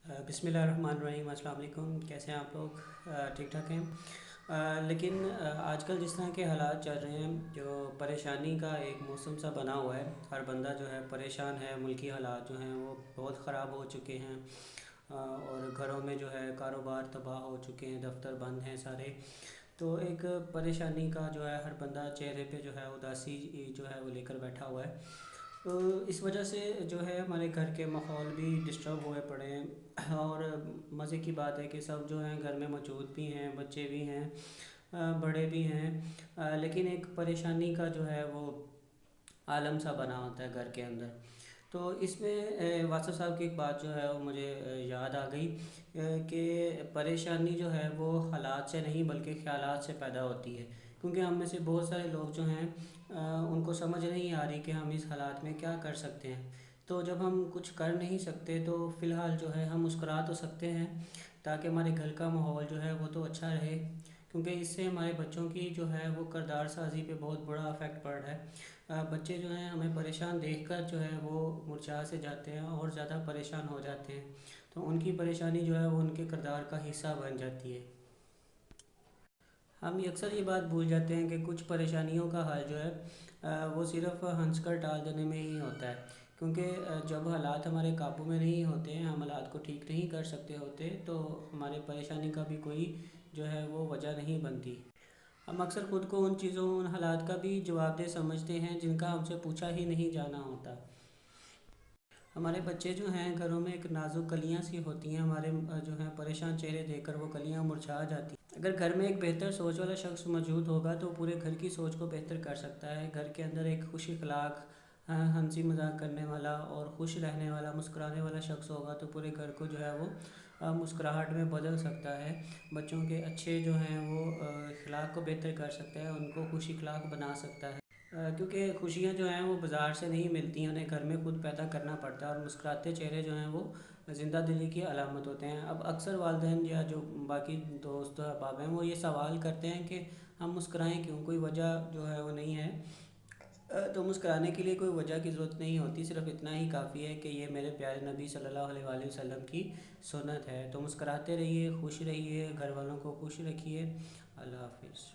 बिस्मिल्लाहिर्रहमानिर्रहीम। अस्सलाम वालेकुम। कैसे हैं आप लोग? ठीक ठाक हैं। लेकिन आजकल जिस तरह के हालात चल रहे हैं, जो परेशानी का एक मौसम सा बना हुआ है, हर बंदा जो है परेशान है। मुल्की हालात जो हैं वो बहुत ख़राब हो चुके हैं। और घरों में जो है कारोबार तबाह हो चुके हैं, दफ्तर बंद हैं सारे। तो एक परेशानी का जो है हर बंदा चेहरे पे जो है उदासी जो है वो लेकर बैठा हुआ है। तो इस वजह से जो है हमारे घर के माहौल भी डिस्टर्ब हुए पड़े हैं। और मज़े की बात है कि सब जो हैं घर में मौजूद भी हैं, बच्चे भी हैं, बड़े भी हैं। लेकिन एक परेशानी का जो है वो आलम सा बना होता है घर के अंदर। तो इसमें वासफ़ साहब की एक बात जो है वो मुझे याद आ गई कि परेशानी जो है वो हालात से नहीं बल्कि ख़यालात से पैदा होती है। क्योंकि हम में से बहुत सारे लोग जो हैं उनको समझ नहीं आ रही कि हम इस हालात में क्या कर सकते हैं। तो जब हम कुछ कर नहीं सकते तो फ़िलहाल जो है हम मुस्कुरा तो सकते हैं, ताकि हमारे घर का माहौल जो है वो तो अच्छा रहे। क्योंकि इससे हमारे बच्चों की जो है वो किरदार साजी पे बहुत बड़ा इफ़ेक्ट पड़ रहा है। बच्चे जो हैं हमें परेशान देखकर जो है वो मुरझा से जाते हैं और ज़्यादा परेशान हो जाते हैं। तो उनकी परेशानी जो है वो उनके किरदार का हिस्सा बन जाती है। हम अक्सर ये बात भूल जाते हैं कि कुछ परेशानियों का हल जो है वो सिर्फ़ हंसकर टाल देने में ही होता है। क्योंकि जब हालात हमारे काबू में नहीं होते हैं, हम हालात को ठीक नहीं कर सकते होते, तो हमारे परेशानी का भी कोई जो है वो वजह नहीं बनती। हम अक्सर ख़ुद को उन चीज़ों, उन हालात का भी जवाबदेह समझते हैं जिनका हमसे पूछा ही नहीं जाना होता। हमारे बच्चे जो हैं घरों में एक नाजुक कलियां सी होती हैं, हमारे जो हैं परेशान चेहरे देखकर वो कलियां मुरझा जाती हैं। अगर घर में एक बेहतर सोच वाला शख्स मौजूद होगा तो पूरे घर की सोच को बेहतर कर सकता है। घर के अंदर एक खुश अखलाक, हंसी मजाक करने वाला और खुश रहने वाला, मुस्कुराने वाला शख्स होगा तो पूरे घर को जो है वो मुस्कुराहट में बदल सकता है। बच्चों के अच्छे जो हैं वो अखलाक को बेहतर कर सकता है, उनको खुश अखलाक बना सकता है। क्योंकि खुशियाँ जो हैं वो बाज़ार से नहीं मिलती हैं, उन्हें घर में खुद पैदा करना पड़ता है। और मुस्कुराते चेहरे जो हैं वो ज़िंदा दिली की अलामत होते हैं। अब अक्सर वालिदैन या जो बाकी दोस्त अहबाब हैं वो ये सवाल करते हैं कि हम मुस्कुराएं क्यों, कोई वजह जो है वो नहीं है। तो मुस्कुराने के लिए कोई वजह की ज़रूरत नहीं होती, सिर्फ़ इतना ही काफ़ी है कि ये मेरे प्यारे नबी सल्लल्लाहु अलैहि वसल्लम की सुन्नत है। तो मुस्कुराते रहिए, खुश रहिए, घर वालों को खुश रखिए। अल्लाह हाफ़िज़।